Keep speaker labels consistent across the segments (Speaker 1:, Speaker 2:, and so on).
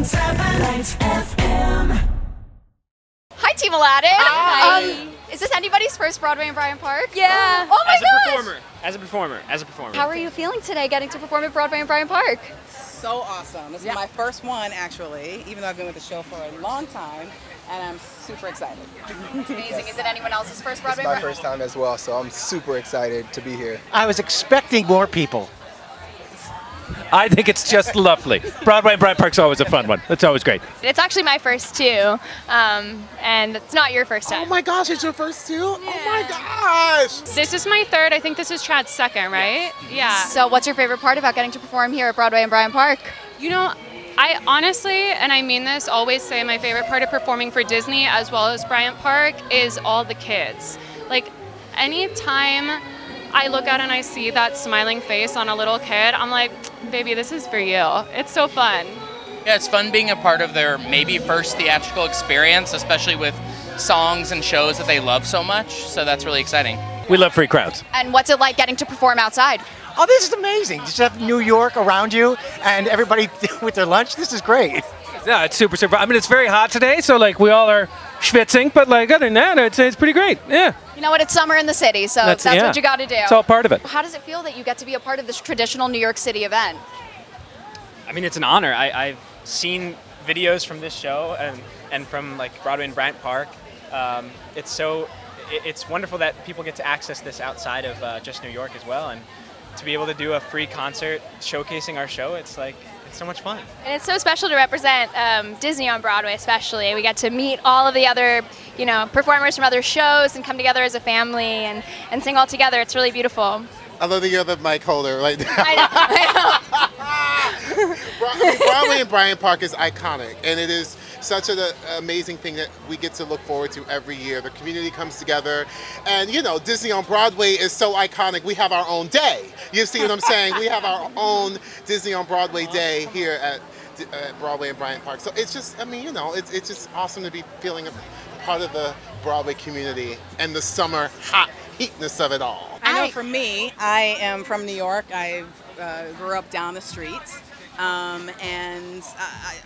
Speaker 1: Lights FM.
Speaker 2: Hi, Team Aladdin.
Speaker 3: Hi.
Speaker 2: Is this anybody's first Broadway in Bryant Park?
Speaker 3: Yeah.
Speaker 2: Oh my gosh.
Speaker 4: As a performer.
Speaker 2: How are you feeling today getting to perform at Broadway in Bryant Park?
Speaker 5: So awesome. This is my first one, actually, even though I've been with the show for a long time, and I'm super excited.
Speaker 2: Amazing. Is it anyone else's first Broadway?
Speaker 6: It's my first time as well, so I'm super excited to be here.
Speaker 7: I was expecting more people.
Speaker 4: I think it's just lovely. Broadway and Bryant Park's always a fun one. It's always great.
Speaker 3: It's actually my first too, and it's not your first time.
Speaker 6: Oh my gosh, it's your first too? Oh my gosh!
Speaker 8: This is my third. I think this is Chad's second, right? Yeah.
Speaker 2: So what's your favorite part about getting to perform here at Broadway in Bryant Park?
Speaker 8: You know, I honestly, and I mean this, always say my favorite part of performing for Disney as well as Bryant Park is all the kids. Like, anytime I look out and I see that smiling face on a little kid, I'm like, baby, this is for you. It's so fun.
Speaker 9: Yeah, it's fun being a part of their maybe first theatrical experience, especially with songs and shows that they love so much. So that's really exciting.
Speaker 4: We love free crowds.
Speaker 2: And what's it like getting to perform outside?
Speaker 7: Oh, this is amazing. Just have New York around you and everybody with their lunch. This is great.
Speaker 4: Yeah, it's super. I mean, it's very hot today, so like we all are schwitzing, but like other than that, I'd say it's pretty great. Yeah.
Speaker 2: You know what? It's summer in the city, so that's what you got to do.
Speaker 4: It's all part of it.
Speaker 2: How does it feel that you get to be a part of this traditional New York City event?
Speaker 10: I mean, it's an honor. I've seen videos from this show and from like Broadway and Bryant Park. It's wonderful that people get to access this outside of just New York as well, and to be able to do a free concert showcasing our show. It's so much fun.
Speaker 3: And it's so special to represent Disney on Broadway, especially. We get to meet all of the other, performers from other shows and come together as a family and sing all together. It's really beautiful.
Speaker 6: I love that you have the mic holder right now.
Speaker 3: I know.
Speaker 6: Broadway and Bryant Park is iconic, and it is such an amazing thing that we get to look forward to every year. The community comes together, and Disney on Broadway is so iconic. We have our own day. You see what I'm saying? We have our own Disney on Broadway day here at Broadway and Bryant Park. So it's just, it's just awesome to be feeling a part of the Broadway community and the summer hot heatness of it all.
Speaker 5: I know for me, I am from New York. I grew up down the street. And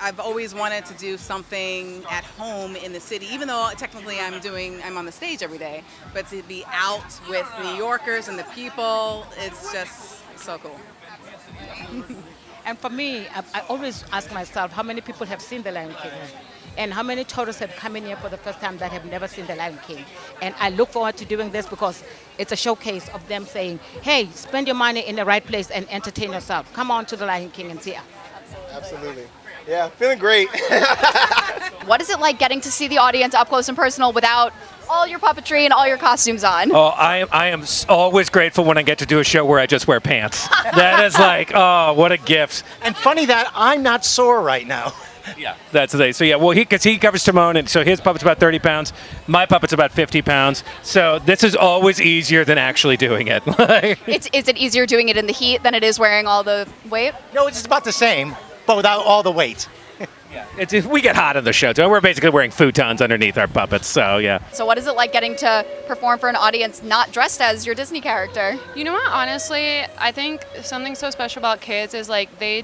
Speaker 5: I've always wanted to do something at home in the city, even though technically I'm on the stage every day, but to be out with New Yorkers and the people, it's just so cool.
Speaker 11: And for me, I always ask myself, how many people have seen The Lion King? And how many tourists have come in here for the first time that have never seen The Lion King? And I look forward to doing this because it's a showcase of them saying, hey, spend your money in the right place and entertain yourself. Come on to The Lion King and see us.
Speaker 6: Absolutely. Yeah, feeling great.
Speaker 2: What is it like getting to see the audience up close and personal without all your puppetry and all your costumes on?
Speaker 4: Oh, I am always grateful when I get to do a show where I just wear pants. That is like, oh, what a gift.
Speaker 7: And funny that I'm not sore right now.
Speaker 4: Yeah, that's the thing. So yeah, well, because he covers Timon, and so his puppet's about 30 pounds. My puppet's about 50 pounds. So this is always easier than actually doing it.
Speaker 2: Is it easier doing it in the heat than it is wearing all the weight?
Speaker 7: No, it's about the same, but without all the weight.
Speaker 4: We get hot on the show, too. We're basically wearing futons underneath our puppets, so yeah.
Speaker 2: So what is it like getting to perform for an audience not dressed as your Disney character?
Speaker 8: You know what? Honestly, I think something so special about kids is like they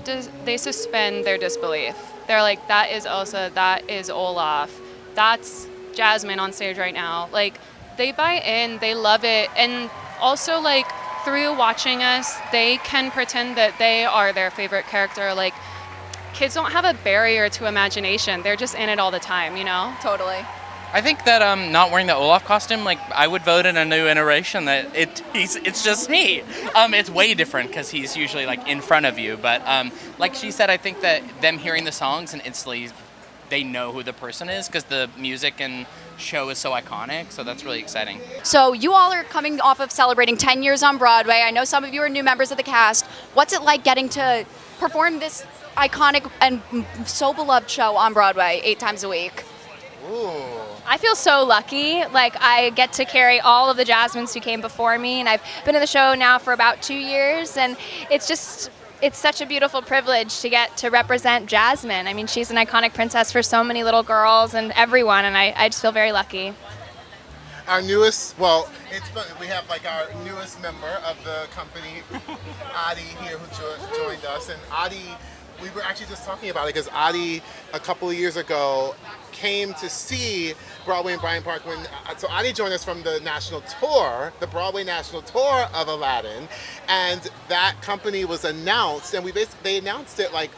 Speaker 8: suspend their disbelief. They're like, that is Elsa, that is Olaf, that's Jasmine on stage right now. Like, they buy in, they love it, and also like through watching us, they can pretend that they are their favorite character. Like, kids don't have a barrier to imagination. They're just in it all the time,
Speaker 2: Totally.
Speaker 9: I think that not wearing the Olaf costume, like I would vote in a new iteration that it's just me. It's way different because he's usually like in front of you. But like she said, I think that them hearing the songs and instantly they know who the person is because the music and show is so iconic. So that's really exciting.
Speaker 2: So you all are coming off of celebrating 10 years on Broadway. I know some of you are new members of the cast. What's it like getting to perform this iconic and so beloved show on Broadway 8 times a week?
Speaker 6: Ooh.
Speaker 3: I feel so lucky. Like, I get to carry all of the Jasmines who came before me, and I've been in the show now for about 2 years, and it's such a beautiful privilege to get to represent Jasmine. I mean, she's an iconic princess for so many little girls and everyone, and I just feel very lucky.
Speaker 6: Our newest, we have like our newest member of the company, Adi here, who joined us, and Adi We were actually just talking about it because Adi, a couple of years ago, came to see Broadway in Bryant Park so Adi joined us from the national tour, the Broadway national tour of Aladdin, and that company was announced, and they announced it like,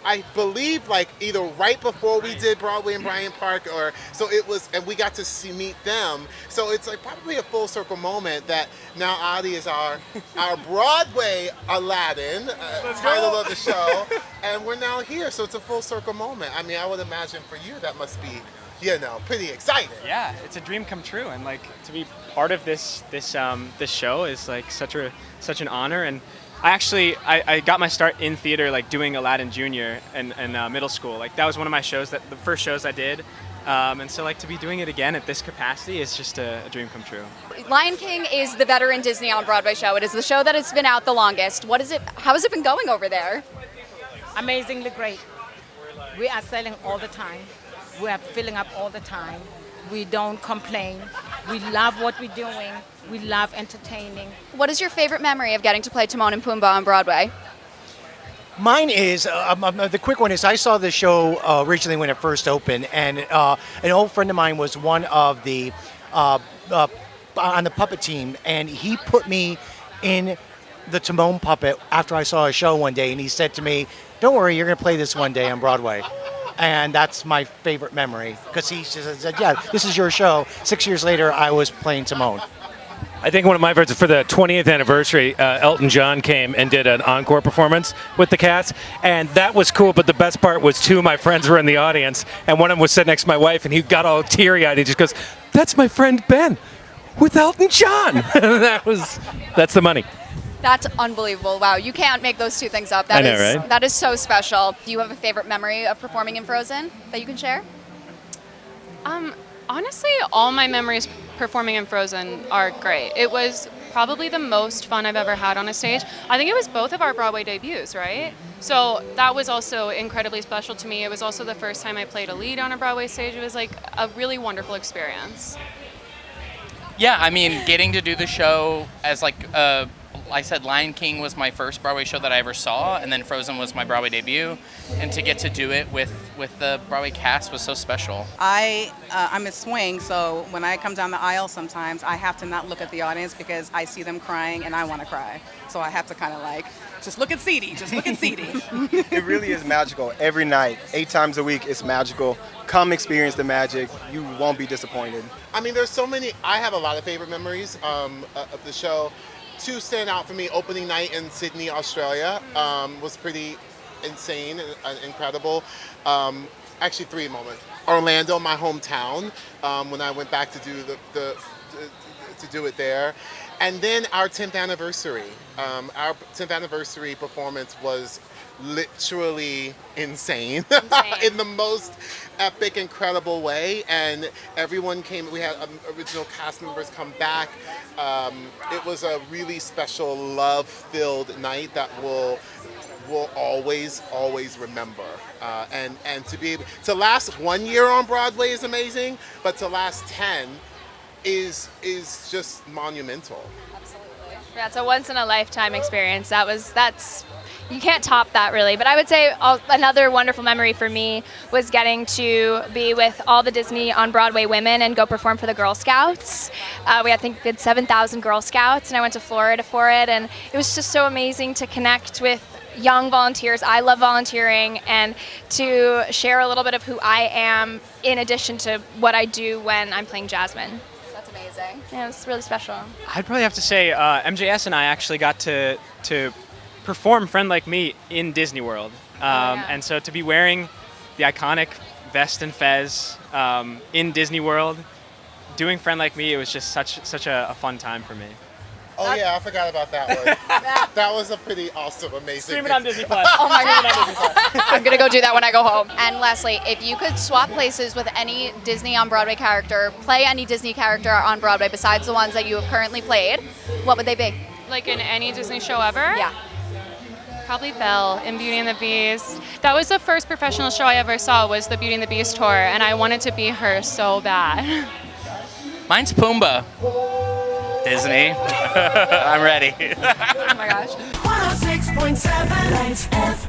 Speaker 6: I believe like either right before we did Broadway in Bryant Park, or so it was, and we got to meet them. So it's like probably a full circle moment that now Adi is our Broadway Aladdin, title of the show, and we're now here. So it's a full circle moment. I mean, I would imagine for you that must be, pretty exciting.
Speaker 10: Yeah, it's a dream come true, and like to be part of this show is like such an honor. And I got my start in theater like doing Aladdin Jr. in middle school. Like that was one of my shows, the first shows I did. And so like to be doing it again at this capacity is just a dream come true.
Speaker 2: Lion King is the veteran Disney on Broadway show. It is the show that has been out the longest. How has it been going over there?
Speaker 11: Amazingly great. We are selling all the time. We are filling up all the time. We don't complain. We love what we're doing. We love entertaining.
Speaker 2: What is your favorite memory of getting to play Timon and Pumbaa on Broadway?
Speaker 7: Mine is, the quick one is I saw the show originally when it first opened, and an old friend of mine was one of the, on the puppet team, and he put me in the Timon puppet after I saw a show one day, and he said to me, "Don't worry, you're going to play this one day on Broadway." And that's my favorite memory, because he just said, "Yeah, this is your show." 6 years later, I was playing Timon.
Speaker 4: I think one of my favorites for the 20th anniversary, Elton John came and did an encore performance with the cast, and that was cool. But the best part was two of my friends were in the audience, and one of them was sitting next to my wife, and he got all teary-eyed. He just goes, "That's my friend Ben with Elton John." That's the money.
Speaker 2: That's unbelievable. Wow, you can't make those two things up.
Speaker 4: I know, right?
Speaker 2: That is so special. Do you have a favorite memory of performing in Frozen that you can share?
Speaker 8: Honestly, all my memories performing in Frozen are great. It was probably the most fun I've ever had on a stage. I think it was both of our Broadway debuts, right? So that was also incredibly special to me. It was also the first time I played a lead on a Broadway stage. It was like a really wonderful experience.
Speaker 9: Yeah, I mean, getting to do the show as like I said, Lion King was my first Broadway show that I ever saw, and then Frozen was my Broadway debut, and to get to do it with the Broadway cast was so special.
Speaker 5: I'm a swing, so when I come down the aisle sometimes, I have to not look at the audience because I see them crying and I want to cry. So I have to kind of like, just look at Ceedie, just look at Ceedie.
Speaker 12: It really is magical. Every night, 8 times a week, it's magical. Come experience the magic. You won't be disappointed.
Speaker 6: I mean, there's so many. I have a lot of favorite memories of the show. Two stand out for me. Opening night in Sydney, Australia was pretty insane and incredible. Actually, 3 moments. Orlando, my hometown, when I went back to do to do it there. And then our 10th anniversary. Our 10th anniversary performance was literally insane. In the most epic, incredible way. And everyone came. We had original cast members come back. It was a really special, love-filled night that we'll always remember. And to be able to last 1 year on Broadway is amazing, but to last 10 is just monumental.
Speaker 3: Absolutely. Yeah, it's a once in a lifetime experience. That's you can't top that really. But I would say another wonderful memory for me was getting to be with all the Disney on Broadway women and go perform for the Girl Scouts. I think we did 7,000 Girl Scouts, and I went to Florida for it, and it was just so amazing to connect with young volunteers. I love volunteering, and to share a little bit of who I am in addition to what I do when I'm playing Jasmine.
Speaker 2: That's amazing.
Speaker 3: Yeah, it was really special.
Speaker 10: I'd probably have to say MJS and I actually got to perform Friend Like Me in Disney World. And so to be wearing the iconic vest and fez in Disney World, doing Friend Like Me, it was just such a fun time for me.
Speaker 6: Oh yeah, I forgot about that one. That was a pretty awesome, amazing.
Speaker 10: Stream it on Disney Plus.
Speaker 2: Oh my God. I'm going to go do that when I go home. And lastly, if you could swap places with any Disney on Broadway character, play any Disney character on Broadway besides the ones that you have currently played, what would they be?
Speaker 8: Like in any Disney show ever?
Speaker 2: Yeah.
Speaker 8: Probably Belle in Beauty and the Beast. That was the first professional show I ever saw, was the Beauty and the Beast tour, and I wanted to be her so bad.
Speaker 9: Mine's Pumbaa. Disney. I'm ready.
Speaker 2: Oh my gosh.
Speaker 1: 106.7 Lights FM.